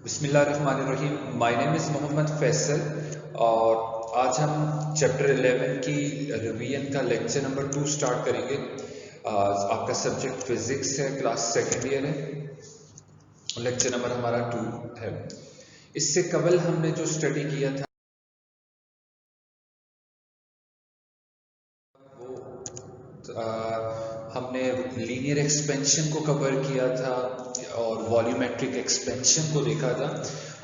बिस्मिल्लाहिर्रहमानिर्रहीम। My name is Mohammad Faisal और आज हम चैप्टर 11 की रिवीजन का लेक्चर नंबर 2 स्टार्ट करेंगे। आपका सब्जेक्ट फिज़िक्स है, क्लास सेकेंड ईयर है। लेक्चर नंबर हमारा 2 है। इससे कबल हमने जो स्टडी किया था हमने लीनियर एक्सपेंशन को कवर किया था और वॉल्यूमेट्रिक एक्सपेंशन को देखा था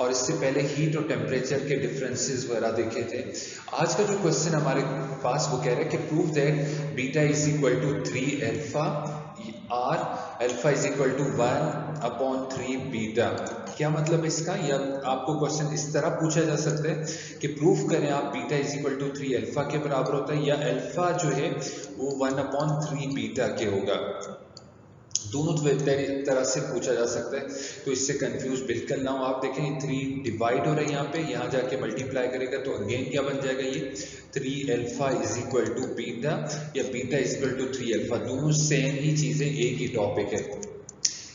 और इससे पहले हीट और टेम्परेचर के डिफरेंसेस वगैरह देखे थे। आज का जो क्वेश्चन हमारे पास वो कह रहा है कि prove that beta is equal to 3 alpha or alpha is equal to 1/3 beta. क्या मतलब इसका, या आपको क्वेश्चन इस तरह पूछा जा सकता है कि प्रूफ करें आप beta is equal to 3 alpha के बराबर होता है या अल्फा जो है वो 1/3 बीटा के होगा। दोनों तरह से पूछा जा सकता है, तो इससे कंफ्यूज बिल्कुल ना हो। आप देखें 3 डिवाइड हो रहा है यहाँ पे, यहाँ जाके मल्टीप्लाई करेगा तो अगेन क्या बन जाएगा, ये 3 alpha is equal to beta या beta is equal to 3 alpha. दोनों सेम ही चीजें, एक ही टॉपिक है।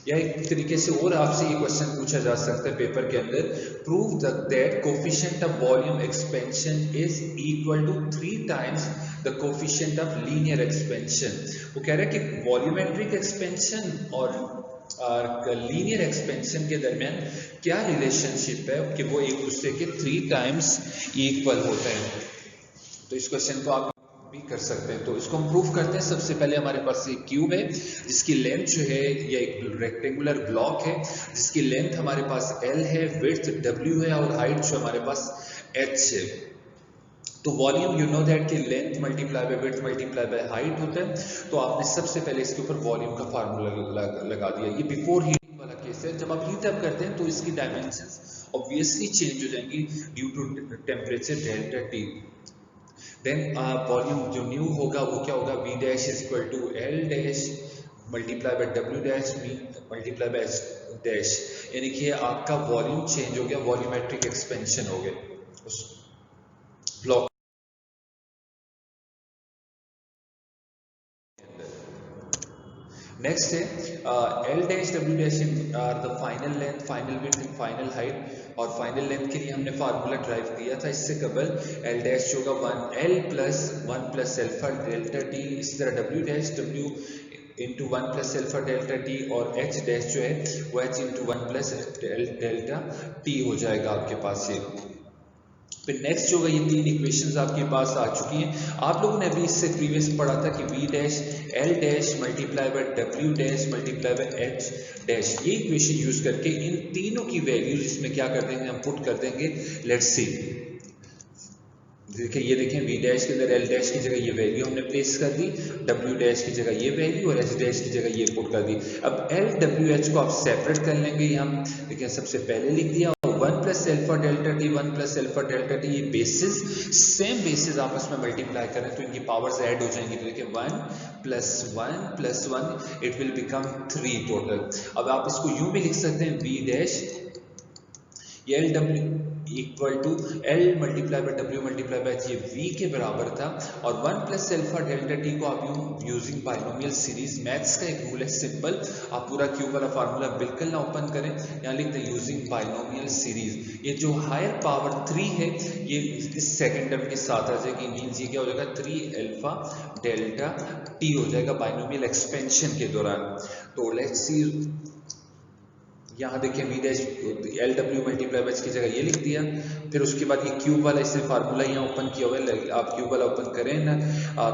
या एक तरीके से और आपसे ये क्वेश्चन पूछा जा सकता है पेपर के अंदर, prove that coefficient of volume expansion is equal to 3 times the coefficient of linear expansion. वो कह रहा है कि वॉल्यूमेट्रिक एक्सपेंशन और लीनियर एक्सपेंशन के दरमियान क्या रिलेशनशिप है कि वो एक दूसरे के 3 टाइम्स इक्वल होते हैं। तो इस क्वेश्चन को आप भी कर सकते हैं, तो इसको हम प्रूफ करते हैं। सबसे पहले हमारे पास एक क्यूब है जिसकी लेंथ जो है ये एक रेक्टेंगुलर ब्लॉक है जिसकी लेंथ हमारे पास L है, विड्थ W है और हाइट जो हमारे पास H है। तो वॉल्यूम यू नो दैट कि length multiply by width multiply by height होता है। तो आपने सबसे पहले इसके ऊपर वॉल्यूम का फार्मूला लगा दिया। ये बिफोर हीटिंग वाला केस है। जब आप हीट अप करते हैं तो इसकी डायमेंशंस ऑब्वियसली चेंज हो जाएंगी due to temperature delta T। Then volume जो न्यू होगा वो क्या होगा, V dash is equal to L dash multiply by W dash multiply by H dash. यानी कि आपका वॉल्यूम चेंज हो गया, वॉल्यूमेट्रिक एक्सपेंशन हो गया उस ब्लॉक। नेक्स्ट है L dash W dash are the final length, final width and final height. और फाइनल लेंथ के लिए हमने फार्मूला ड्राइव किया था इससे कबल। L डैश जो होगा 1L plus 1 plus alpha delta T। इसी तरह W dash W into 1 plus alpha delta T और H डैश जो है वो H into 1 plus delta T हो जाएगा आपके पास ये। फिर नेक्स्ट जो होगा, ये 3 इक्वेशंस आपके पास आ चुकी हैं। आप लोगों ने अभी इससे प्रीवियस पढ़ा था कि V dash L dash multiply by W dash multiply by H dash. ये इक्वेशन यूज करके इन तीनों की वैल्यूज इसमें क्या कर देंगे, हम पुट कर देंगे। लेट्स सी, देखिए ये देखें V डैश के अंदर L डैश की जगह ये वैल्यू हमने प्लेस कर दी, W डैश की जगह ये वैल्यू और H डैश की जगह ये पुट कर दी। अब L W H को आप सेपरेट कर लेंगे। हम देखिए सबसे पहले लिख दिया 1 plus alpha delta T, 1 plus alpha delta T। ये बेसिस सेम बेसिस आपस में मल्टीप्लाई करें तो इनकी पावर्स ऐड हो जाएंगी। तो देखिए 1 plus 1 it will become 3 total. अब आप इसको यूं भी लिख सकते हैं V dash L W equal to L multiply by W multiply by ये V के बराबर था। और 1 प्लस अल्फा डेल्टा T को आप यूजिंग बाइनोमियल सीरीज, मैथ्स का एक रूल है सिंपल, आप पूरा क्यूब वाला फार्मूला बिल्कुल ना ओपन करें, यहाँ लिख दें यूजिंग बाइनोमियल सीरीज। ये जो हायर पावर 3 है ये इस सेकेंड टर्म के साथ आ जाएगी, मीन्स ये क्या हो जाएगा 3 अल्फा डेल्टा T हो जाएगा बाइनोमियल एक्सपेंशन के दौरान। तो लेट्स सी, यहाँ देखिए V dash L W multiply bye की जगह ये लिख दिया। फिर उसके बाद ये क्यूब वाला इसने फार्मूला यहाँ ओपन किया हुआ है, आप क्यूब वाला ओपन करें ना,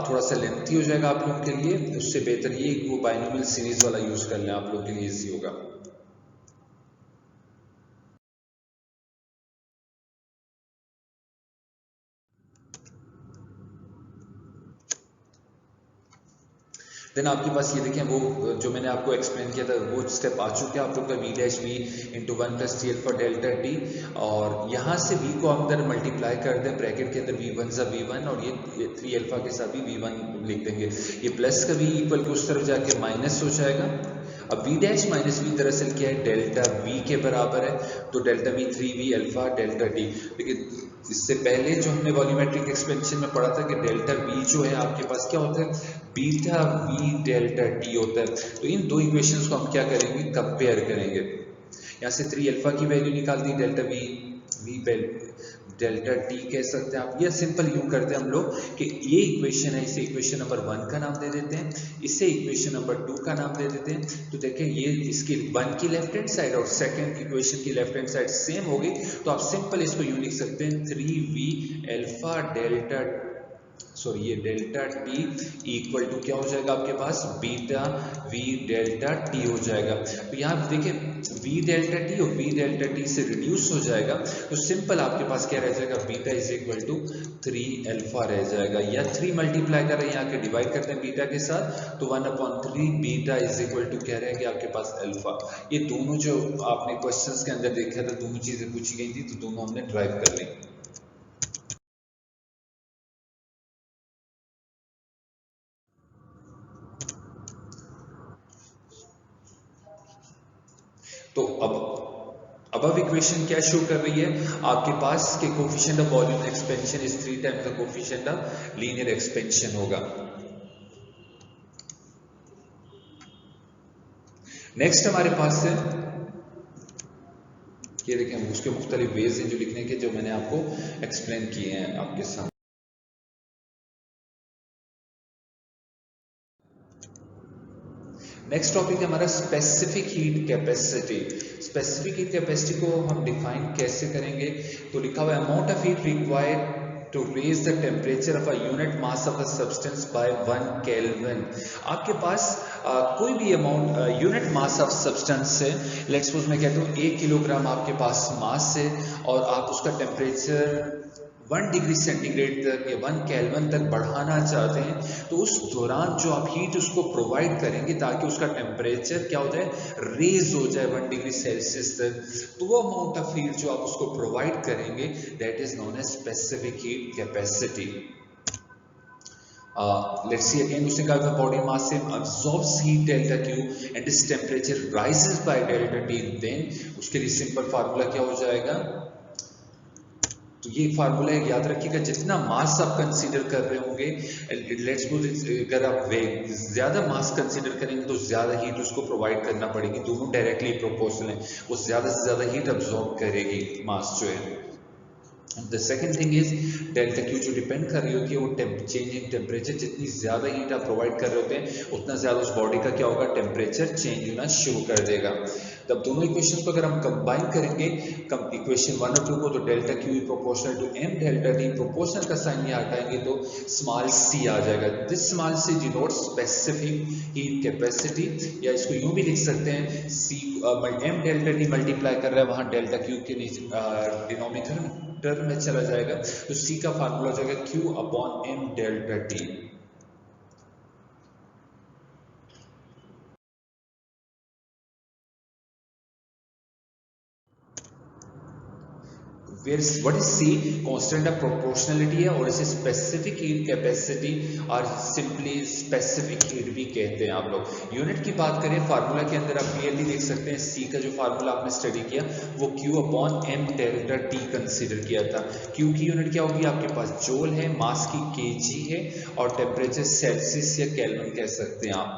थोड़ा सा लेंथी हो जाएगा आप लोगों के लिए। उससे बेहतर ये वो बाइनोमियल सीरीज वाला यूज कर लें, आप लोगों के लिए इजी होगा। देन आपके पास ये देखें वो जो मैंने आपको एक्सप्लेन किया था वो स्टेप आ चुके हैं आप लोग का, V dash V into 1 plus 3 alpha delta T। और यहाँ से V को अंदर मल्टीप्लाई कर दें, ब्रैकेट के अंदर V1 सा V1 और ये 3 अल्फा के साथ भी V1 लिख देंगे। ये प्लस का V इक्वल टू उस तरफ जाके माइनस हो जाएगा। अब V डैश माइनस V दरअसल क्या है, डेल्टा V के बराबर है। तो delta V 3V alpha delta T। लेकिन इससे पहले जो हमने वॉल्यूमेट्रिक एक्सपेंशन में पढ़ा था कि डेल्टा V जो है आपके पास क्या होता है, बीटा V डेल्टा T होता है। तो इन दो इक्वेशंस को हम क्या करेंगे, कंपेयर करेंगे। यहाँ से 3 अल्फा की वैल्यू निकाल दी, delta V V delta T कह सकते हैं आप, या सिंपल यूं करते हैं हम लोग कि ये इक्वेशन है, इसे इक्वेशन नंबर 1 का नाम दे देते हैं, इसे इक्वेशन नंबर 2 का नाम दे देते हैं। तो देखें ये इसकी 1 की लेफ्ट हैंड साइड और सेकंड इक्वेशन की लेफ्ट हैंड साइड सेम होगी, तो आप सिंपल इसको यूं लिख सकते हैं 3v अल्फा डेल्टा, सॉरी ये डेल्टा टी इक्वल टू क्या हो जाएगा आपके पास, बीटा वी डेल्टा टी हो जाएगा। तो यहाँ देखिए वी डेल्टा टी और वी डेल्टा टी से रिड्यूस हो जाएगा, तो सिंपल आपके पास क्या रह जाएगा, beta is equal to 3 alpha रह जाएगा, या 3 मल्टीप्लाई कर रहे हैं यहाँ के डिवाइड करते हैं बीटा के साथ, तो 1/3 बीटा इज इक्वल टू क्या रहेंगे आपके पास अल्फा। ये दोनों जो आपने क्वेश्चंस के अंदर देखा था, दोनों चीजें पूछी गई थी, तो दोनों हमने ड्राइव कर ली। तो अब इक्वेशन क्या शो कर रही है आपके पास कि coefficient of volume expansion is 3 times the coefficient of linear expansion होगा। नेक्स्ट हमारे पास है, ये देखें उसके मुख्तलिफ वेज हैं जो लिखने के, जो मैंने आपको एक्सप्लेन किए हैं आपके सामने। नेक्स्ट टॉपिक है हमारा specific heat capacity. Specific heat capacity को हम डिफाइन कैसे करेंगे, तो लिखा हुआ है amount of heat required to raise the temperature of a unit mass of a substance by 1 Kelvin। आपके पास कोई भी amount unit mass of substance से, लेट्स सपोज मैं कहता हूँ 1 किलोग्राम आपके पास मास है और आप उसका टेम्परेचर 1 डिग्री सेंटीग्रेड तक या 1 केल्विन तक बढ़ाना चाहते हैं, तो उस दौरान जो आप हीट उसको प्रोवाइड करेंगे ताकि उसका टेम्परेचर क्या हो जाए, रेज हो जाए 1 डिग्री सेल्सियस तक, तो वो अमाउंट ऑफ हीट जो आप उसको प्रोवाइड करेंगे that is known as specific heat capacity. Let's see again, उसने कहा बॉडी मास से absorbs heat delta Q and its temperature rises by delta T, then उसके लिए सिंपल फार्मूला क्या हो जाएगा, तो ये फार्मूला है, याद रखिएगा जितना मास आप कंसीडर कर रहे होंगे, लेट्स सपोज अगर आप ज्यादा मास कंसीडर करेंगे तो ज्यादा हीट उसको प्रोवाइड करना पड़ेगी, दोनों डायरेक्टली प्रोपोर्शनल है, वो ज्यादा से ज्यादा हीट अब्सॉर्ब करेगी मास जो है। The second thing is delta Q जो डिपेंड कर रही होती है वो चेंजिंग टेम्परेचर, जितनी ज्यादा हीट आप प्रोवाइड कर रहे होते हैं उतना ज्यादा उस बॉडी का क्या होगा, टेम्परेचर चेंज होना शुरू कर देगा। तब दोनों इक्वेशन को अगर हम कंबाइन करेंगे इक्वेशन 1 और 2 को, तो delta q proportional to m delta t, proportional का साइन ये हटाएंगे तो स्मॉल सी आ जाएगा। This small c denote specific heat capacity, या इसको यूं भी लिख सकते हैं c m delta t multiply कर रहा है वहां डेल्टा क्यू के डिनोमिनेटर में चला जाएगा, तो सी का फार्मूला हो जाएगा q upon M delta t. What is c, constant of proportionality है, और इसे स्पेसिफिक हीट कैपेसिटी और सिंपली स्पेसिफिक हीट भी कहते हैं आप लोग। यूनिट की बात करें फार्मूला के अंदर आप क्लियरली देख सकते हैं सी का जो फार्मूला आपने स्टडी किया वो q upon M delta t consider किया था। क्यू की यूनिट क्या होगी आपके पास, जूल है, मास की केजी है, और टेम्परेचर सेल्सियस या केल्विन कह सकते हैं आप।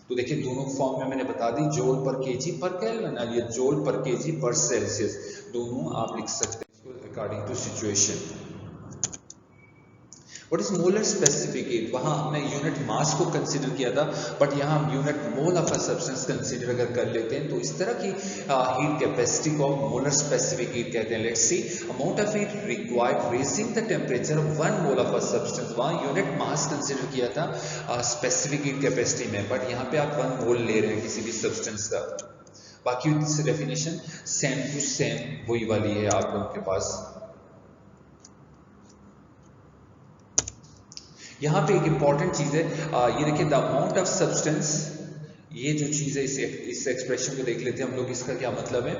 तो देखिए दोनों फॉर्म में मैंने बता दी, जूल पर केजी पर केल्विन और ये जूल पर केजी पर सेल्सियस, दोनों आप लिख सकते हैं इसको according to situation. What is molar specific heat, वहां हमने यूनिट मास को कंसीडर किया था, बट यहाँ हम unit mole of a substance consider अगर कर लेते हैं तो इस तरह की हीट कैपेसिटी को मोलर स्पेसिफिक हीट कहते हैं। Let's see amount of heat required raising the temperature of 1 mole of a substance, वहां यूनिट मास कंसीडर किया था स्पेसिफिक हीट कैपेसिटी में, बट यहाँ पे आप 1 मोल ले रहे हैं किसी भी सब्सटेंस का। बाकी डेफिनेशन सेम टू सेम वही वाली है आप लोगों के पास। यहाँ पे एक इंपॉर्टेंट चीज है, ये देखिए द अमाउंट ऑफ सब्सटेंस, ये जो चीज है इस एक्सप्रेशन को देख लेते हैं हम लोग, इसका क्या मतलब है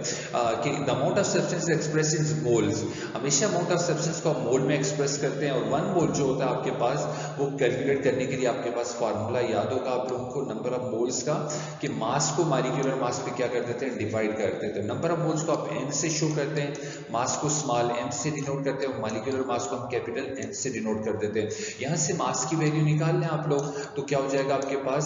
कि the amount of substance express in moles, हमेशा अमाउंट ऑफ सब्सटेंस को आप मोल में एक्सप्रेस करते हैं, और 1 मोल जो होता है आपके पास वो कैलकुलेट करने के लिए आपके पास फार्मूला याद होगा आप लोगों को नंबर ऑफ मोल्स का, कि मास को मालिक्यूलर मास पे क्या कर देते हैं, डिवाइड कर देते हैं। नंबर ऑफ मोल्स को आप एम से शो करते हैं, मास को स्मॉल एम से डिनोट करते हैं, मालिक्यूलर मास को हम कैपिटल एम से डिनोट कर देते हैं। यहाँ से मास की वैल्यू निकाल लें आप लोग, तो क्या हो जाएगा आपके पास,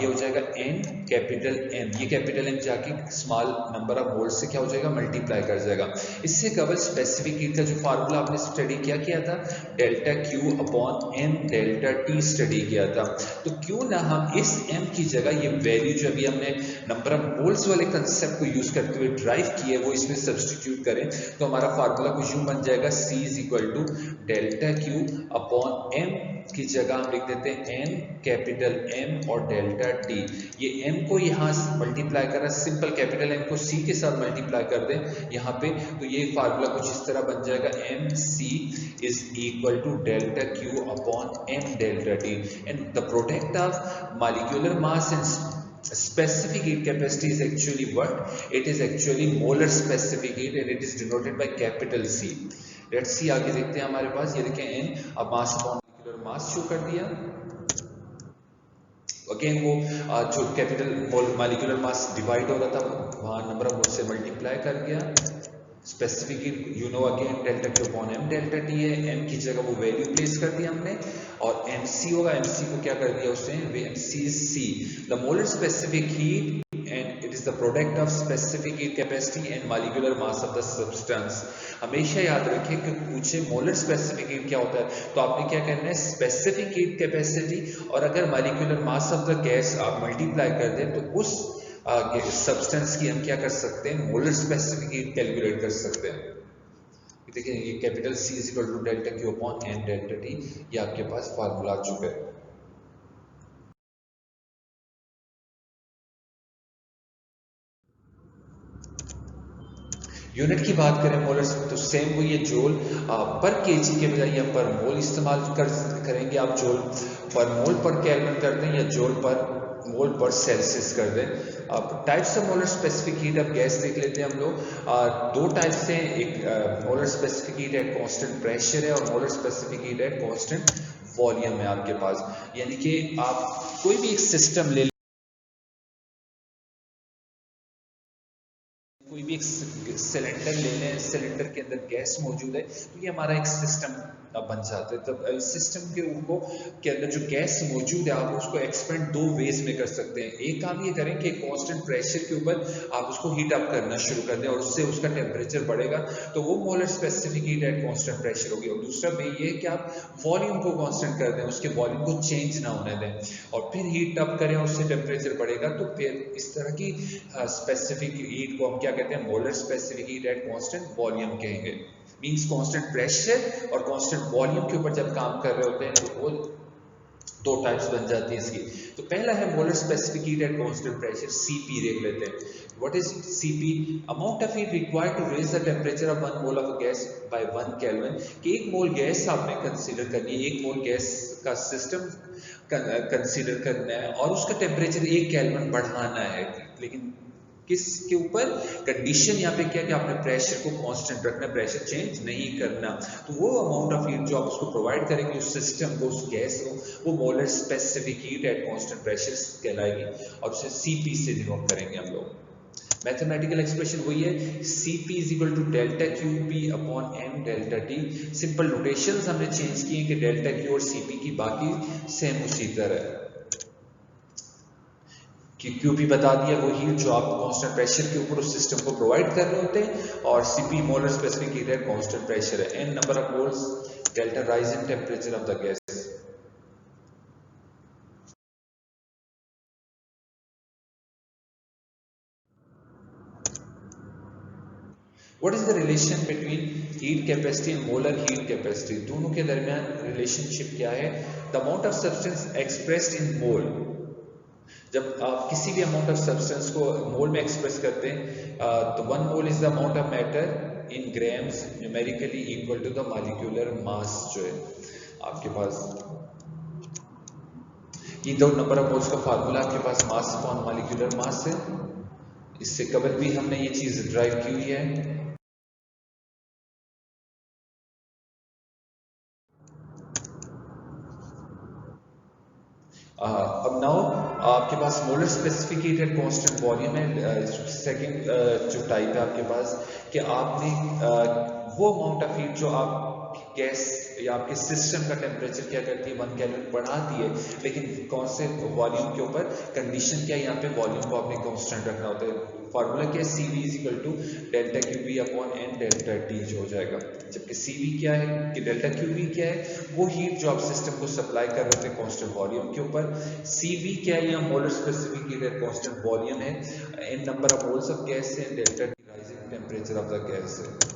ये हो जाएगा n कैपिटल एम, ये कैपिटल एम जाके स्मॉल नंबर ऑफ मोल्स से क्या हो जाएगा, मल्टीप्लाई कर जाएगा। इससे कवर स्पेसिफिक हीट का जो फार्मूला आपने स्टडी किया था, delta Q upon M delta t study किया था। तो क्यों ना हम इस एम की जगह ये वैल्यू जो अभी हमने नंबर ऑफ मोल्स वाले कंसेप्ट को यूज करते हुए ड्राइव किए वो इसमें सब्सटीट्यूट करें, तो हमारा फार्मूला कुछ यूं बन जाएगा, C is equal to delta Q upon m की जगह हम लिख देते हैं एन कैपिटल एम और डेल्टा टी। ये एम को यहाँ मल्टीप्लाई कर रहा है, सिंपल कैपिटल एम को सी के साथ मल्टीप्लाई कर दें यहाँ पे, तो ये फार्मूला कुछ इस तरह बन जाएगा, M C is equal to delta Q upon M delta T. And the product of molecular mass and specific heat capacity is actually what? It is actually molar specific heat and it is denoted by capital C. Let's see, आगे देखते हैं हमारे पास, ये देखें n, अब mass upon molecular mass show कर दिया। Again वो जो कैपिटल मॉलिक्यूलर मास डिवाइड हो रहा था वहाँ नंबर ऑफ मोल से मल्टीप्लाई कर दिया। Specific heat you know again delta Q upon M delta T है, एम की जगह वो वैल्यू प्लेस कर दिया हमने, और एम सी होगा, एम सी को क्या कर दिया उसने, M C is C, the molar specific heat and it is the product of specific heat capacity and molecular mass of the substance. हमेशा याद रखें कि पूछे मोलर स्पेसिफिक हीट क्या होता है, तो आपने क्या करना है, स्पेसिफिक हीट कैपेसिटी और अगर molecular mass of the gas आप मल्टीप्लाई कर दें तो उस सब्सटेंस की हम क्या कर सकते हैं, मोलर स्पेसिफिक हीट कैलकुलेट कर सकते हैं। देखिए ये capital C is equal to delta Q upon M delta T, ये आपके पास फार्मूला आ चुका है। यूनिट की बात करें मोलर, तो सेम वही है, जोल पर केजी के बजाय या पर मोल इस्तेमाल करेंगे आप, जोल पर मोल पर केल्विन कर दें या जोल पर मोल पर सेल्सियस कर दें। अब types of molar specific heat, अब गैस देख लेते हैं हम लोग, दो टाइप्स से, एक molar specific heat at constant pressure है और molar specific heat at constant volume है आपके पास। यानी कि आप कोई भी एक सिस्टम ले, कोई भी एक सिलेंडर ले लें, सिलेंडर के अंदर गैस मौजूद है, तो ये हमारा एक सिस्टम बन जाता है। तो सिस्टम के अंदर जो गैस मौजूद है आप उसको एक्सपेंड दो वेज में कर सकते हैं। एक काम ये करें कि कांस्टेंट प्रेशर के ऊपर आप उसको हीट अप करना शुरू कर दें और उससे उसका टेम्परेचर बढ़ेगा, तो वो molar specific heat at constant pressure होगी। और दूसरा वे ये है कि आप वॉल्यूम को कांस्टेंट कर दें, उसके वॉल्यूम को चेंज ना होने दें और फिर हीट अप करें और उससे टेम्परेचर बढ़ेगा, तो फिर इस तरह की स्पेसिफिक हीट को हम क्या कहते हैं, molar specific heat at constant volume कहेंगे। मींस कांस्टेंट प्रेशर और कांस्टेंट वॉल्यूम के ऊपर जब काम कर रहे होते हैं तो वो दो टाइप्स बन जाती है इसकी। तो पहला है molar specific heat at constant pressure, CP देख लेते हैं। What is CP? Amount of heat required to raise the temperature of 1 mole of gas by 1 kelvin, कि 1 मोल गैस आपने कंसीडर करनी है, 1 मोल गैस का सिस्टम कंसीडर करना है और उसका टेम्परेचर 1 केल्विन बढ़ाना है, लेकिन किसके ऊपर? कंडीशन यहाँ पे क्या कि आपने प्रेशर को कांस्टेंट रखना, प्रेशर चेंज नहीं करना। तो वो अमाउंट ऑफ हीट जो आप उसको प्रोवाइड करेंगे उस सिस्टम को, उस गैस को, वो molar specific heat at constant pressure कहलाएगी और उसे सीपी से डिनोट करेंगे हम लोग। मैथमेटिकल एक्सप्रेशन वही है, Cp is equal to delta Q P upon M delta T. Simple notations हमने चेंज किए कि डेल्टा क्यू और Cp की बाकी सेम उसी तरह है। कि क्यू भी बता दिया वो हीट जो आप कांस्टेंट प्रेशर के ऊपर उस सिस्टम को प्रोवाइड कर रहे होते हैं, और CP molar specific heat at constant pressure है, N number of moles, delta rise in temperature of the gas. What is the relation between heat capacity and molar heat capacity? दोनों के दरमियान रिलेशनशिप क्या है? The amount of substance expressed in mole, जब आप किसी भी अमाउंट ऑफ सब्सटेंस को मोल में एक्सप्रेस करते हैं तो 1 mole is the amount of matter in grams numerically equal to the molecular mass जो है आपके पास। ये दो नंबर ऑफ मोल्स का फार्मूला आपके पास मास अपॉन मॉलिक्यूलर मास है, इससे कबल भी हमने ये चीज ड्राइव की हुई है। अब नाउ आपके पास molar specific heat at constant volume है। सेकंड जो टाइप है आपके पास कि आपने वो अमाउंट ऑफ हीट जो आप आपकी गैस या आपके सिस्टम का टेम्परेचर क्या करती है, 1 केल्विन बढ़ाती है, लेकिन कौन से वॉल्यूम के ऊपर, कंडीशन क्या है यहाँ पे, वॉल्यूम को आपने कांस्टेंट रखना होता है। फार्मूला क्या है, CV equal to delta QV upon N delta T जो हो जाएगा। जबकि CV क्या है कि डेल्टा QV क्या है, वो हीट जो आप सिस्टम को सप्लाई कर रहे थे कांस्टेंट वॉल्यूम के ऊपर। CV क्या है, यहाँ मोलर स्पेसिफिक हीट है, कांस्टेंट वॉल्यूम है। N number of moles of gas है, delta T rising temperature of the gas है।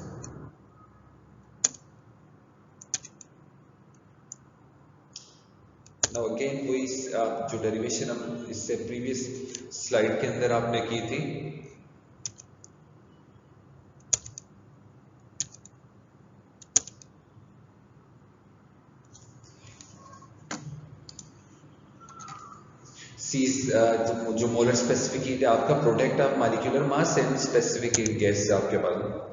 नाउ अगेन वही जो डेरिवेशन हम इससे प्रीवियस स्लाइड के अंदर आपने की थी, जो मोलर स्पेसिफिक हीट है आपका product of molecular mass and specific heat gas से आपके पास।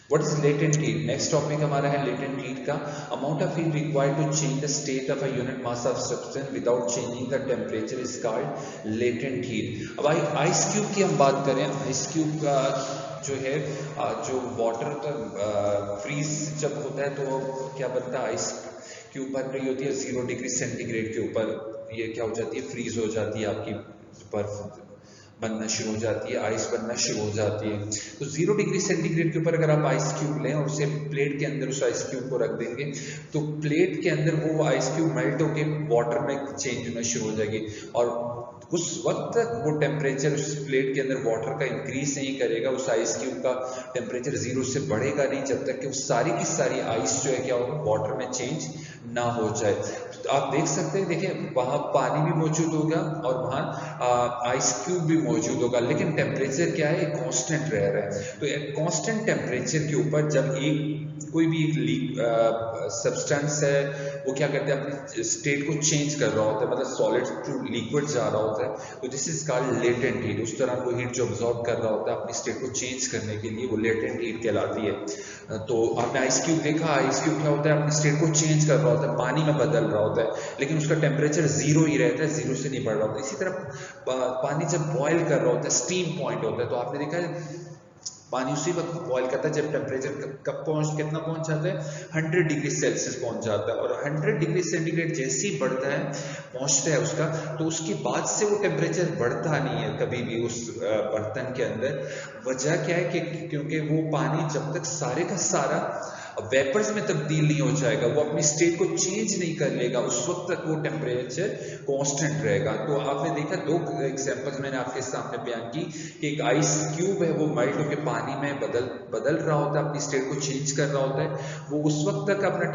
What is latent heat? Next topic हमारा है latent heat का। Amount of heat required to change the state of a unit mass of substance without changing the temperature is called latent heat। अब ice cube की हम बात करें, ice cube का जो है, जो वाटर का फ्रीज जब होता है तो क्या बनता है, आइस क्यूब बन रही होती है 0 डिग्री सेंटीग्रेड के ऊपर, ये क्या हो जाती है, फ्रीज हो जाती है, आपकी बर्फ बनना शुरू हो जाती है, आइस बनना शुरू हो जाती है। तो 0 डिग्री सेंटीग्रेड के ऊपर अगर आप आइस क्यूब लें और उसे प्लेट के अंदर उस आइस क्यूब को रख देंगे, तो प्लेट के अंदर वो आइस क्यूब मेल्ट होकर वाटर में चेंज होना शुरू हो जाएगी, और उस वक्त तक वो टेम्परेचर उस प्लेट के अंदर वाटर का इंक्रीज नहीं करेगा, उस आइस क्यूब का टेम्परेचर 0 से बढ़ेगा नहीं, जब तक कि वो सारी की सारी आइस जो है क्या होगा, वाटर में चेंज ना हो जाए। तो आप देख सकते हैं, देखिए वहां पानी भी मौजूद होगा और वहां आइस क्यूब भी मौजूद होगा, लेकिन टेम्परेचर क्या है, कांस्टेंट रह रहा है। तो एक कांस्टेंट टेम्परेचर के ऊपर जब कोई भी एक लीक सब्सटेंस है, वो क्या करते हैं, अपनी स्टेट को चेंज कर रहा होता है, मतलब सॉलिड टू लिक्विड जा रहा होता है, तो this is called latent heat. उस तरह वो हीट जो ऑब्जॉर्ब कर रहा होता है अपनी स्टेट को चेंज करने के लिए, वो लेटेंट हीट कहलाती है। तो आपने आइस क्यूब देखा, आइस क्यूब क्या होता है, अपनी स्टेट को चेंज कर रहा होता है, पानी में बदल रहा होता है, लेकिन उसका टेम्परेचर 0 ही रहता है, 0 से नहीं बढ़ रहा होता। इसी तरह पानी जब बॉयल कर रहा होता है, स्टीम पॉइंट होता है, तो आपने देखा है पानी उसी वक्त बॉयल करता है जब टेम्परेचर कितना पहुंच जाता है, 100 डिग्री सेल्सियस पहुंच जाता है, और 100 डिग्री सेंटीग्रेड जैसे ही बढ़ता है, पहुंचता है उसका, तो उसके बाद से वो टेम्परेचर बढ़ता नहीं है कभी भी उस बर्तन के अंदर। वजह क्या है कि क्योंकि वो पानी जब तक सारे का सारा वेपर्स में तब्दील नहीं हो जाएगा, वो अपनी स्टेट को चेंज नहीं कर लेगा, उस वक्त तक वो टेम्परेचर कांस्टेंट रहेगा। तो आपने देखा, दो एग्जांपल्स मैंने आपके सामने बयान की कि एक आइस क्यूब है, वो मेल्ट होकर पानी में बदल रहा होता है, अपनी स्टेट को चेंज कर रहा होता है, वो उस वक्त तक अपना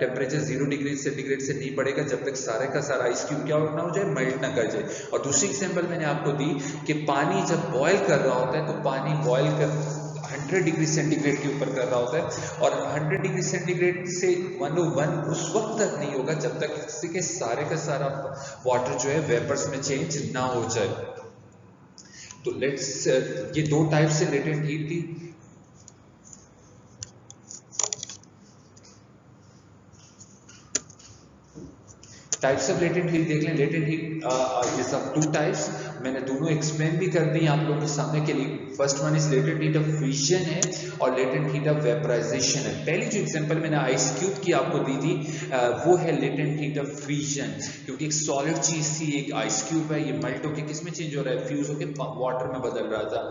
टेम्परेचर 0 डिग्री सेंटीग्रेड से नहीं बढ़ेगा जब तक सारे का सारा आइस क्यूब क्या ना हो जाए, मेल्ट ना कर जाए। और दूसरी एग्जाम्पल मैंने आपको दी कि पानी जब बॉयल कर रहा होता है, तो पानी बॉयल कर 100 डिग्री सेंटीग्रेड के ऊपर कर रहा होता है, और 100 डिग्री सेंटीग्रेड से 101 उस वक्त तक नहीं होगा जब तक के सारे का सारा वाटर जो है वेपर्स में चेंज ना हो जाए। तो लेट्स ये दो टाइप से लेटेंट हीट थी। टाइप्स ऑफ लेटेंट हीट देख लें। Latent heat is of two types, मैंने दोनों एक्सप्लेन भी कर दी आप लोगों के सामने के लिए। First one is latent heat of fusion है और लेटेंट हीट ऑफ वेपराइजेशन है। पहली जो एग्जांपल मैंने आइस क्यूब की आपको दी थी वो है लेटेंट हीट ऑफ फ्यूजन, क्योंकि एक सॉलिड चीज थी, एक आइस क्यूब है, ये मेल्ट होकर किस में चेंज हो रहा है, फ्यूज होकर वाटर में बदल रहा था,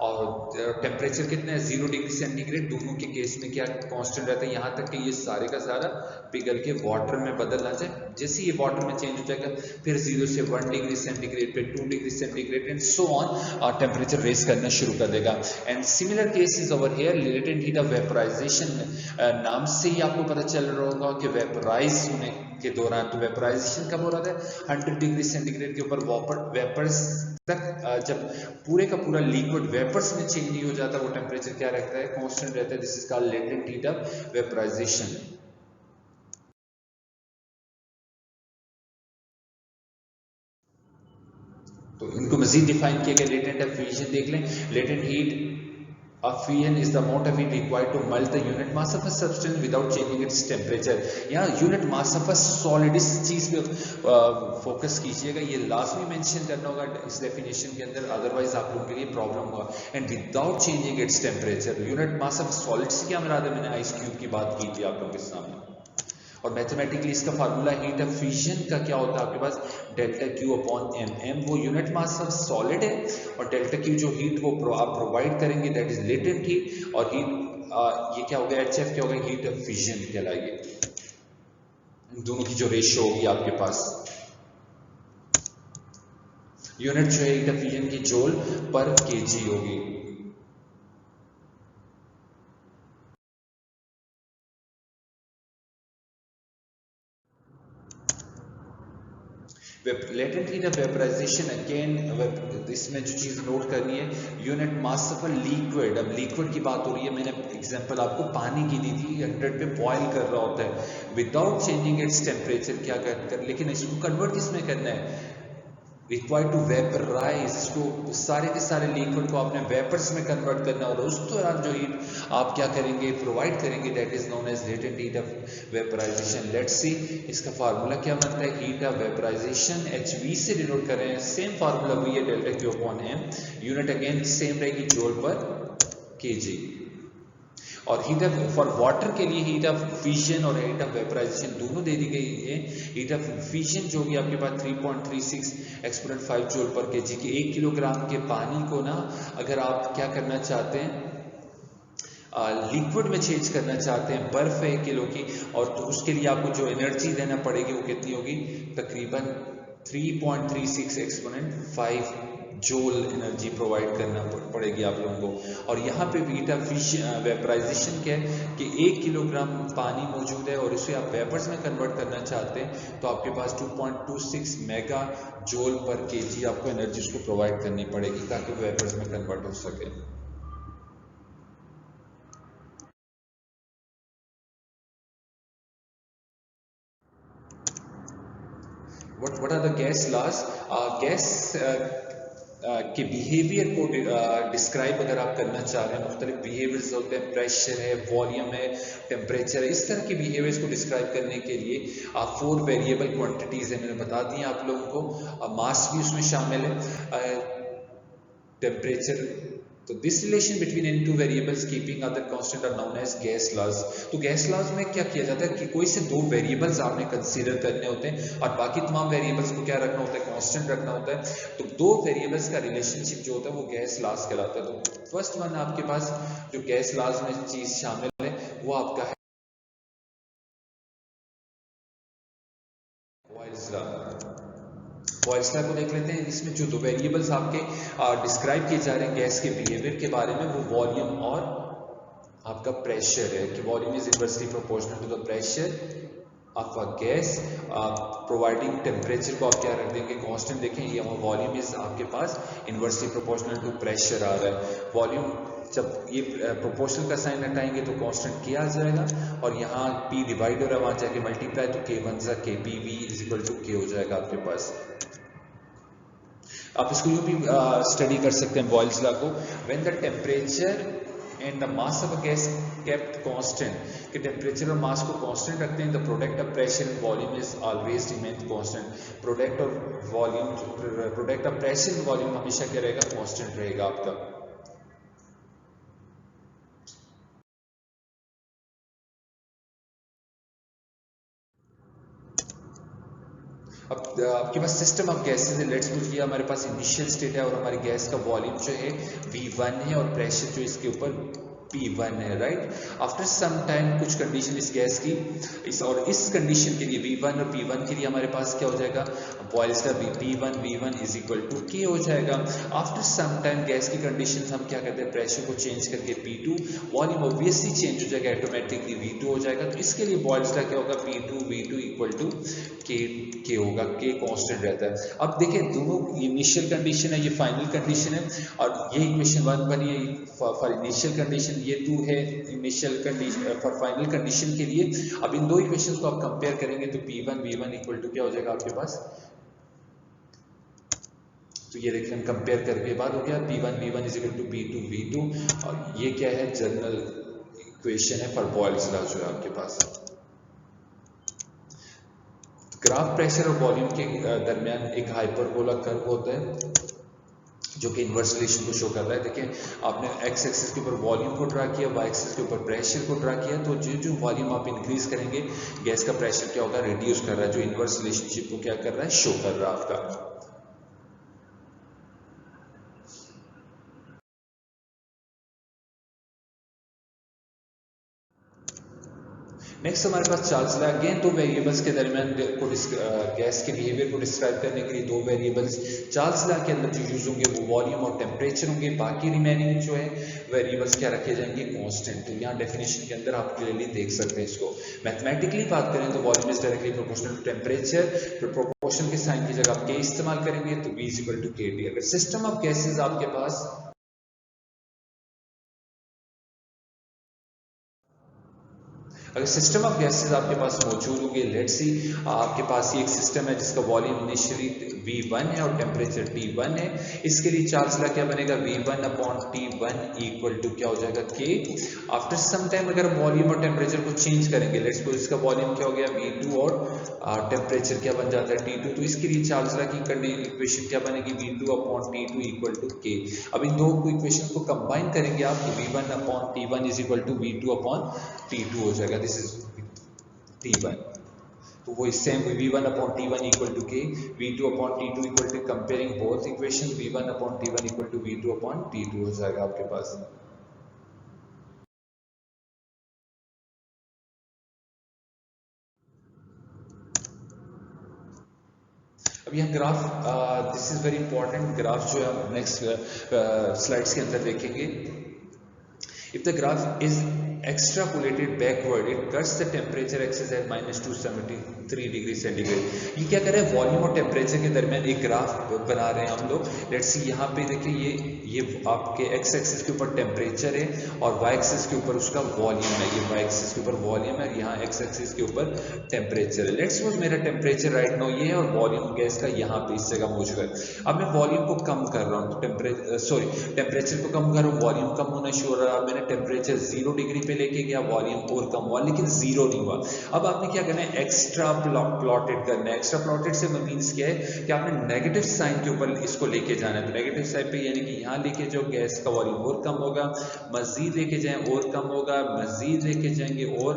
और टेम्परेचर कितना है 0 डिग्री सेंटीग्रेड, दोनों के केस में क्या कांस्टेंट रहता है, यहाँ तक कि ये सारे का सारा पिघल के वाटर में बदल ना जाए। जैसे ये वाटर में चेंज हो जाएगा, फिर 0 से 1 डिग्री सेंटीग्रेड पे 2 degree centigrade and so on temperature raise करना शुरू कर देगा। And similar case is over here, latent heat of vaporisation. नाम से ही आपको पता चल रहा होगा कि वेपराइज होने के दौरान, तो वेपराइजेशन कब हो रहा था, 100 डिग्री सेंटीग्रेड के ऊपर वेपर्स तक जब पूरे का पूरा लिक्विड वेपर्स में चेंज नहीं हो जाता, वो टेम्परेचर क्या रहता है, कांस्टेंट रहता है। This is called latent heat of vaporisation. तो इनको मजीद डिफाइन किया गया। लेटेंट ऑफ फ्यूजन देख लें। Latent heat Fusion is the amount of heat required to melt the unit mass of a substance without changing its temperature. यहाँ unit mass of a solid, इस चीज पे फोकस कीजिएगा, ये लाजमी मेंशन करना होगा इस डेफिनेशन के अंदर, अदरवाइज आप लोगों के लिए प्रॉब्लम होगा. And without changing its temperature, unit mass of solid से क्या मुराद है, मैंने आइस क्यूब की बात की थी आप लोगों के सामने. और मैथमेटिकली इसका फार्मूला हीट ऑफ फ्यूजन का क्या होता है आपके पास, delta Q upon M. M वो यूनिट मास ऑफ सॉलिड है और डेल्टा क्यू जो हीट वो आप प्रोवाइड करेंगे दैट इज लेटेंट हीट, और हीट ये क्या होगा, एच एफ क्या होगा, हीट ऑफ फ्यूजन कहलाएगी. दोनों की जो रेशियो होगी आपके पास, यूनिट जो है हीट ऑफ फ्यूजन की जूल पर केजी होगी. Latent heat of vaporisation, again इसमें जो चीज नोट करनी है, unit mass of a liquid. अब लिक्विड की बात हो रही है, मैंने एग्जांपल आपको पानी की दी थी, 100 पे बॉयल कर रहा होता है विदाउट चेंजिंग इट्स टेम्परेचर, क्या कर, लेकिन इसको कन्वर्ट किसमें करना है, रिक्वायर्ड टू वेपराइज, इसको सारे के सारे लिक्विड को आपने वेपर्स में कन्वर्ट करना होगा. उस दौरान जो हीट आप क्या करेंगे, प्रोवाइड करेंगे, that is known as latent heat of vaporisation. Let's see इसका फार्मूला क्या बनता है, हीट ऑफ वेपराइजेशन HV से डिनोट कर रहे हैं, सेम फार्मूला वही है, delta Q upon M. Unit again same रहेगी, जूल पर केजी. और हीट ऑफ फॉर वाटर के लिए हीट ऑफ फ्यूजन और हीट ऑफ वेपराइजेशन दोनों दे दी गई है. हीट ऑफ फ्यूजन जो होगी आपके पास 3.36 एक्सपोनेंट 5 जूल पर केजी की. 1 किलोग्राम के पानी को ना अगर आप क्या करना चाहते हैं, लिक्विड में चेंज करना चाहते हैं, बर्फ है 1 किलो की, और तो उसके लिए आपको जो एनर्जी देना पड़ेगी वो कितनी होगी, तकरीबन 3.36 एक्सपोनेंट 5 जूल एनर्जी प्रोवाइड करना पड़ेगी आप लोगों को. और यहाँ पे हीट ऑफ वेपराइजेशन क्या है कि 1 किलोग्राम पानी मौजूद है और इसे आप वेपर्स में कन्वर्ट करना चाहते हैं, तो आपके पास 2.26 मेगा जूल पर केजी आपको एनर्जी उसको प्रोवाइड करनी पड़ेगी ताकि वेपर्स में कन्वर्ट हो सके. what are the gas laws? Gas के बिहेवियर को डिस्क्राइब अगर आप करना चाह रहे हैं, मुख्तलिफ बिहेवियर्स होते हैं, प्रेशर है, वॉल्यूम है, टेम्परेचर है, इस तरह के बिहेवियर्स को डिस्क्राइब करने के लिए 4 वेरिएबल क्वांटिटीज़ है, मैंने बता दी हैं आप लोगों को. मास भी उसमें शामिल है, टेम्परेचर. तो this relation between in two variables keeping other constant are known as gas laws. तो गैस लॉज में क्या किया जाता है कि कोई से 2 वेरिएबल्स आपने कंसीडर करने होते हैं और बाकी तमाम वेरिएबल्स को क्या रखना होता है, कांस्टेंट रखना होता है. तो 2 वेरिएबल्स का रिलेशनशिप जो होता है वो गैस लॉज कहलाता है. तो फर्स्ट वन आपके पास जो गैस लॉज में चीज शामिल है वो आपका है बॉयल्स लॉ. बॉयल्स लॉ को देख लेते हैं. इसमें जो 2 वेरिएबल्स आपके डिस्क्राइब किए जा रहे हैं गैस के बिहेवियर के बारे में, वो वॉल्यूम और आपका प्रेशर है, कि volume is inversely proportional to the pressure of a gas. Providing temperature को आप क्या रख देंगे, कांस्टेंट. देखें ये वॉल्यूम इज आपके पास इनवर्सली प्रोपोर्शनल टू प्रेशर आ रहा है. वॉल्यूम जब ये प्रोपोर्शनल का साइन हटाएंगे तो कांस्टेंट K आ जाएगा, और यहाँ P डिवाइड हो रहा है, वहाँ जाके मल्टीप्लाई, तो K1 सा KPV is equal to K हो जाएगा आपके पास. आप इसको यूं भी स्टडी कर सकते हैं बॉयल्स लॉ को. When the temperature and the mass of a gas kept constant, कि टेम्परेचर और मास को कांस्टेंट रखते हैं, the product of pressure and volume is always remain constant. Product of volume, product of pressure and volume हमेशा क्या रहेगा, constant रहेगा आपका. अब आपके पास सिस्टम ऑफ गैसेस है. लेट्स सपोज ये हमारे पास इनिशियल स्टेट है और हमारी गैस का वॉल्यूम जो है V1 है और प्रेशर जो इसके ऊपर P1 है, राइट. आफ्टर सम टाइम कुछ कंडीशन इस गैस की इस कंडीशन के लिए V1 और P1 के लिए हमारे पास क्या हो जाएगा, बॉयल्स का P1 V1 is equal to K हो जाएगा. आफ्टर सम टाइम गैस की कंडीशन हम क्या करते हैं, प्रेशर को चेंज करके P2, वॉल्यूम ऑब्वियसली चेंज हो जाएगा, ऑटोमेटिकली V2 हो जाएगा. तो इसके लिए बॉयल्स का क्या होगा, P2 V2 equal to K होगा. K कांस्टेंट रहता है. अब देखिए दोनों इनिशियल कंडीशन है, ये फाइनल कंडीशन है, और ये इक्वेशन 1 बनी है फॉर इनिशियल कंडीशन, ये 2 है initial condition for final condition के लिए. अब इन 2 इक्वेशंस को आप कंपेयर करेंगे तो P1 V1 इक्वल टू क्या हो जाएगा आपके पास. तो ये देखिए हम कंपेयर करके बाद हो गया P1 V1 is equal to P2 V2, और ये क्या है, जनरल इक्वेशन है फॉर बॉयल्स लॉ जो है आपके पास। ग्राफ प्रेशर और वॉल्यूम के दरमियान एक हाइपरबोला कर्व होता है जो कि इन्वर्स रिलेशन को शो कर रहा है। देखिए आपने एक्स एक्सिस के ऊपर वॉल्यूम को ड्रा किया, वाई एक्सिस के ऊपर प्रेशर को ड्रा किया, तो जो जो वॉल्यूम आप इंक्रीज करेंगे गैस का प्रेशर क्या होगा, रिड्यूस कर रहा है, जो इन्वर्स रिलेशनशिप को क्या कर रहा है, शो कर रहा है आपका। नेक्स्ट हमारे पास चार्ल्स लॉ, अगेन दो वेरिएबल्स के दरमियान को गैस के बिहेवियर को डिस्क्राइब करने के लिए दो वेरिएबल्स चार्ल्स लॉ के अंदर जो यूज होंगे वो वॉल्यूम और टेम्परेचर होंगे, बाकी रिमेनिंग जो है वेरिएबल्स क्या रखे जाएंगे, कांस्टेंट। तो यहाँ डेफिनेशन के अंदर आप क्लियरली देख सकते हैं इसको। मैथमेटिकली बात करें तो volume is directly proportional to temperature, फिर प्रोपोर्शन के साइन की जगह आप के इस्तेमाल करेंगे तो V is equal to KT। अगर सिस्टम ऑफ गैसेज आपके पास अगर सिस्टम ऑफ गैसेस आपके पास मौजूद होंगे, लेट्स सी आपके पास ये एक सिस्टम है जिसका वॉल्यूम इनिशियली V1 है और टेम्परेचर T1 है, इसके लिए चार्ल्स लॉ क्या बनेगा, V1 upon T1 equal to क्या हो जाएगा, K। आफ्टर सम टाइम अगर वॉल्यूम और टेम्परेचर को चेंज करेंगे, लेट्स सपोज इसका वॉल्यूम क्या हो गया V2 और टेम्परेचर क्या बन जाता है T2, तो इसके लिए चार्ल्स लॉ की इक्वेशन क्या बनेगी, V2 upon T2 equal to K। अब इन दो इक्वेशन को कंबाइन करेंगे आप, V1 upon T1 is equal to V2 upon T2 हो जाएगा, दिस इज T1। तो वो same V1 upon T1 equal to K, V2 upon T2 equal to, comparing both equation, V1 upon T1 equal to V2 upon T2 हो जाएगा आपके पास। अब यहाँ graph, this is very important graph जो है हम नेक्स्ट स्लाइड्स के अंदर देखेंगे। If the graph is extrapolated backward, it cuts the temperature axis at -273 degree centigrade. ये क्या कर रहे हैं, वॉल्यूम और टेम्परेचर के दरमियान एक ग्राफ बना रहे हैं हम लोग। लेट्स सी यहाँ पे देखिए ये आपके एक्स एक्सिस के ऊपर टेम्परेचर है और वाई एक्सिस के ऊपर उसका वॉल्यूम है, ये वाई एक्सिस के ऊपर वॉल्यूम है, यहाँ एक्स एक्सिस के ऊपर टेम्परेचर है। लेट्स सपोज मेरा टेम्परेचर राइट नाउ ये है और वॉल्यूम गैस का यहाँ पे इस जगह मौजूद है। अब मैं वॉल्यूम को कम कर रहा हूँ, टेम्परेचर को कम कर रहा हूँ, वॉल्यूम कम होना शुरू हो रहा है। मैंने टेम्परेचर 0 डिग्री पे लेके गया, वॉल्यूम और कम हुआ, लेकिन 0 नहीं हुआ। अब आपने क्या करना है, एक्स्ट्रा प्लॉटेड करना है। एक्स्ट्रा प्लॉटेड से मीन्स क्या है कि आपने नेगेटिव साइन के ऊपर इसको लेके जाना है। तो नेगेटिव साइन पे यानी कि यहाँ लेके जाओ, गैस का वॉल्यूम और कम होगा, मजीद लेके जाएं और कम होगा, मजीद लेके जाएंगे और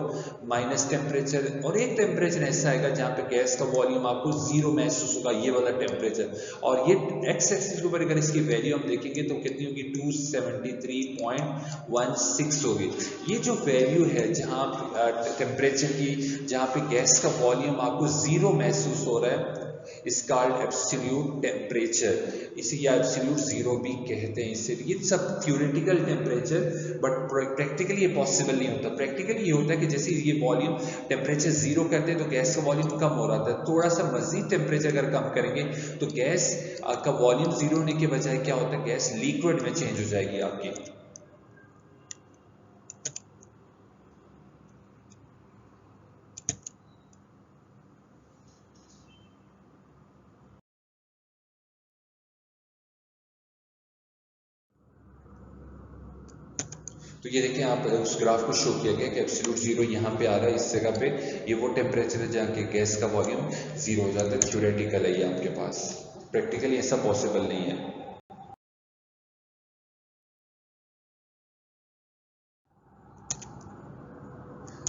माइनस टेम्परेचर, और एक टेम्परेचर ऐसा आएगा जहाँ पे गैस का वॉल्यूम आपको 0 महसूस होगा, ये वाला टेम्परेचर। और ये एक्स एक्सिस के ऊपर अगर इसकी वैल्यू हम देखेंगे तो कितनी होगी, 273.16 होगी। ये जो वैल्यू है जहाँ टेम्परेचर की, जहाँ पे गैस का वॉल्यूम आपको 0 महसूस हो रहा है, इस कॉल्ड एब्सोल्यूट टेम्परेचर। इसे या एब्सोल्यूट जीरो भी कहते हैं। इसे ये सब थ्योरेटिकल टेम्परेचर, बट प्रैक्टिकली ये पॉसिबल नहीं होता। प्रैक्टिकली ये होता है कि जैसे ये वॉल्यूम टेम्परेचर 0 करते हैं तो गैस का वॉल्यूम कम हो रहा था, थोड़ा सा मजीद टेम्परेचर अगर कम करेंगे तो गैस का वॉल्यूम 0 होने के बजाय क्या होता है, गैस लिक्विड में चेंज हो जाएगी आपकी। तो ये देखिए आप उस ग्राफ को शो किया गया कि एब्सोल्यूट 0 यहाँ पे आ रहा है, इस जगह पे ये वो टेम्परेचर है जहाँ के गैस का वॉल्यूम 0 हो जाता है। थ्योरेटिकल है ये आपके पास, प्रैक्टिकली ऐसा पॉसिबल नहीं है।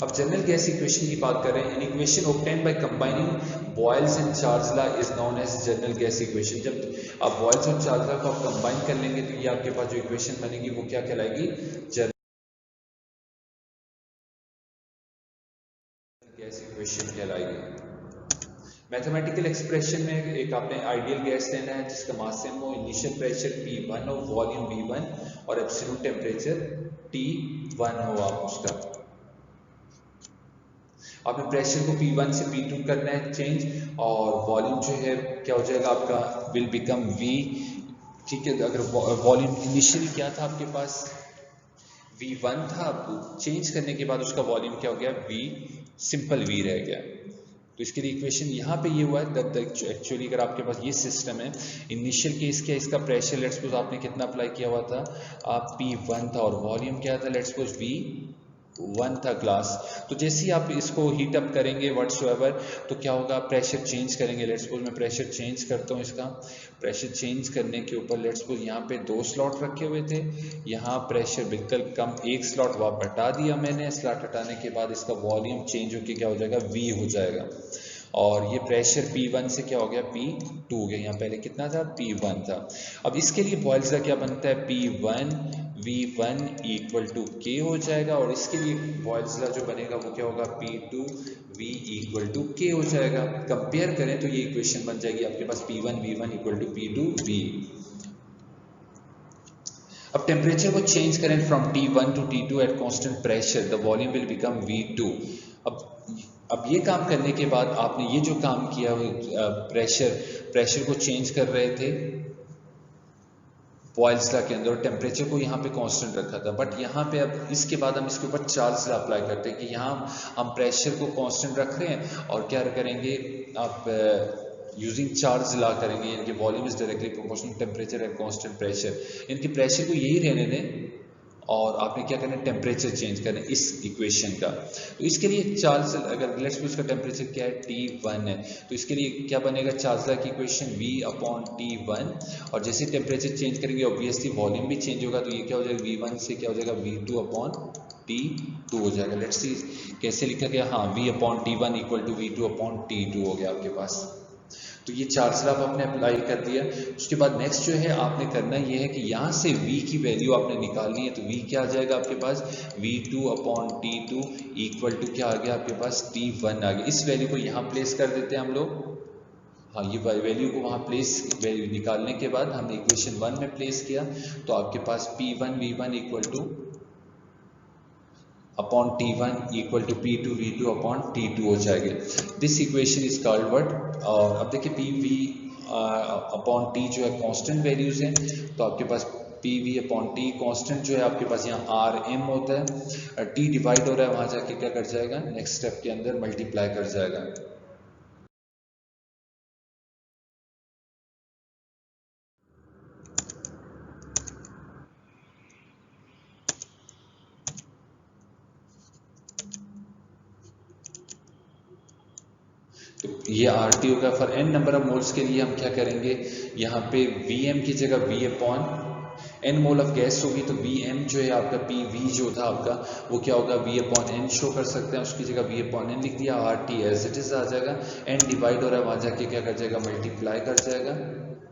अब जनरल गैस इक्वेशन की बात कर रहे हैं। An equation obtained by combining Boyle's and Charles law is known as general gas equation. जब आप बॉयल्स और चार्ल्स लॉ को आप कंबाइन कर लेंगे तो ये आपके पास जो इक्वेशन बनेगी वो क्या कहलाएगी, जनरल गैस इक्वेशन कहलाएगी। मैथमेटिकल एक्सप्रेशन में एक आपने आइडियल गैस लेना है जिसका मास सेम हो, इनिशियल प्रेशर P1 हो, वॉल्यूम V1 और एब्सोल्यूट टेम्परेचर T1 हो आप उसका। आपने प्रेशर को P1 से P2 करना है चेंज, और वॉल्यूम जो है क्या हो जाएगा आपका, विल बिकम V। ठीक है, अगर वॉल्यूम इनिशियली क्या था आपके पास V1 था, चेंज करने के बाद उसका वॉल्यूम क्या हो गया, V, सिंपल V रह गया। तो इसके लिए इक्वेशन यहाँ पे ये हुआ है दैट एक्चुअली अगर आपके पास ये सिस्टम है, इनिशियल केस क्या, इसका प्रेशर लेट्स सपोज आपने कितना अप्लाई किया हुआ था, आप P1 था, और वॉल्यूम क्या था, लेट्स सपोज V1 था ग्लास। तो जैसे ही आप इसको हीट अप करेंगे व्हाटसोएवर, तो क्या होगा, प्रेशर चेंज करेंगे। लेट्स सपोज मैं प्रेशर चेंज करता हूँ, इसका प्रेशर चेंज करने के ऊपर लेट्स सपोज यहाँ पे 2 स्लॉट रखे हुए थे, यहाँ प्रेशर बिल्कुल कम, एक स्लॉट वहाँ हटा दिया मैंने। स्लॉट हटाने के बाद इसका वॉल्यूम चेंज होकर क्या हो जाएगा, V हो जाएगा। और ये प्रेशर P1 से क्या हो गया, P2 हो गया। यहाँ पहले कितना था, P1 था। अब इसके लिए बॉयल्स का क्या बनता है, P1 V1 equal to K हो जाएगा, और इसके लिए बॉयल्स का जो बनेगा वो क्या होगा, P2 V equal to K हो जाएगा। कंपेयर करें तो ये इक्वेशन बन जाएगी आपके पास P1 V1 equal to P2 V। अब टेम्परेचर को चेंज करें from T1 to T2 at constant pressure, the volume will become V2। अब ये काम करने के बाद आपने ये जो काम किया, प्रेशर को चेंज कर रहे थे बॉयल्स लॉ के अंदर, और टेम्परेचर को यहाँ पे कांस्टेंट रखा था। बट यहाँ पे अब इसके बाद हम इसके ऊपर चार्ल्स लॉ अप्लाई करते हैं कि यहाँ हम प्रेशर को कांस्टेंट रख रहे हैं, और क्या करेंगे, आप यूजिंग चार्ल्स लॉ करेंगे, यानी कि volume is directly proportional temperature at constant pressure, यानी कि प्रेशर को यही रहने दें, और आपने क्या करना है, टेम्परेचर चेंज करना है इस इक्वेशन का। तो इसके लिए चार्ल्स, अगर लेट्स सपोज इसका टेम्परेचर क्या है, T1 है, तो इसके लिए क्या बनेगा, चार्ल्स लॉ की इक्वेशन V अपॉन T1, और जैसे टेम्परेचर चेंज करेंगे ऑब्वियसली वॉल्यूम भी चेंज होगा, तो ये क्या हो जाएगा, V1 से क्या हो जाएगा, V2 अपॉन T2 हो जाएगा। लेट्स सी कैसे लिखा गया, हाँ, V upon T1 equal to V2 upon T2 हो गया आपके पास। तो ये चार्ल्स लॉ आपने अप्लाई कर दिया। उसके बाद नेक्स्ट जो है आपने करना ये है कि यहाँ से V की वैल्यू आपने निकालनी है। तो V क्या आ जाएगा आपके पास, V2 upon T2 equal to क्या आ गया आपके पास, T1 आ गया। इस वैल्यू को यहाँ प्लेस कर देते हैं हम लोग। हाँ, ये वैल्यू को वहाँ प्लेस, वैल्यू निकालने के बाद हमने इक्वेशन 1 में प्लेस किया, तो आपके पास P1 V1 equal to upon T1 equal to P2 V2 upon T2 हो जाएगी। This equation is called what, और अब देखिए PV अपॉन T जो है कांस्टेंट वैल्यूज हैं, तो आपके पास PV अपॉन T कांस्टेंट जो है आपके पास यहाँ RM होता है, T डिवाइड हो रहा है, वहाँ जाके क्या कर जाएगा, नेक्स्ट स्टेप के अंदर मल्टीप्लाई कर जाएगा। तो ये RT होगा। For n number of moles के लिए हम क्या करेंगे, यहाँ पे Vm की जगह V upon n mole of gas होगी, तो Vm जो है आपका PV जो था आपका, वो क्या होगा, V अपॉन n शो कर सकते हैं, उसकी जगह V अपॉन n लिख दिया, RT एज इट इज आ जाएगा। n डिवाइड हो रहा है, वहाँ जाके क्या कर जाएगा, मल्टीप्लाई कर जाएगा,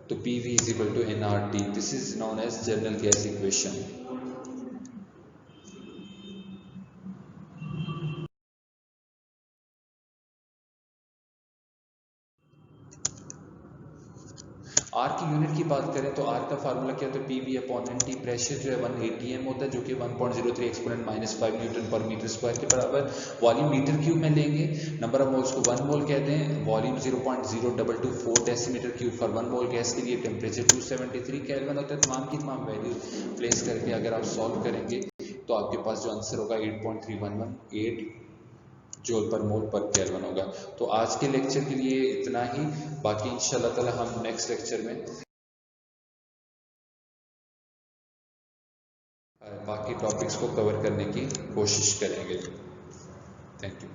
तो PV is equal to nRT। This is known as general gas equation. R की यूनिट की बात करें तो आर का फार्मूला क्या होता है, PV अपॉन NT। प्रेशर जो है 1 atm होता है, जो कि 1.03 एक्सपोनेंट -5 न्यूटन पर मीटर स्क्वायर के बराबर। वॉल्यूम मीटर क्यूब में लेंगे, नंबर ऑफ मोल्स को 1 मोल कहते हैं, volume 0.0224 decimetre cube for 1 mole gas के लिए। टेम्परेचर 273 केल्विन होता है। तमाम की तमाम वैल्यू प्लेस करके अगर आप सॉल्व करेंगे तो आपके पास जो आंसर होगा 8.3118 जूल पर मोल पर केल्विन होगा। तो आज के लेक्चर के लिए इतना ही, बाकी इंशाल्लाह ताला हम नेक्स्ट लेक्चर में बाकी टॉपिक्स को कवर करने की कोशिश करेंगे। Thank you.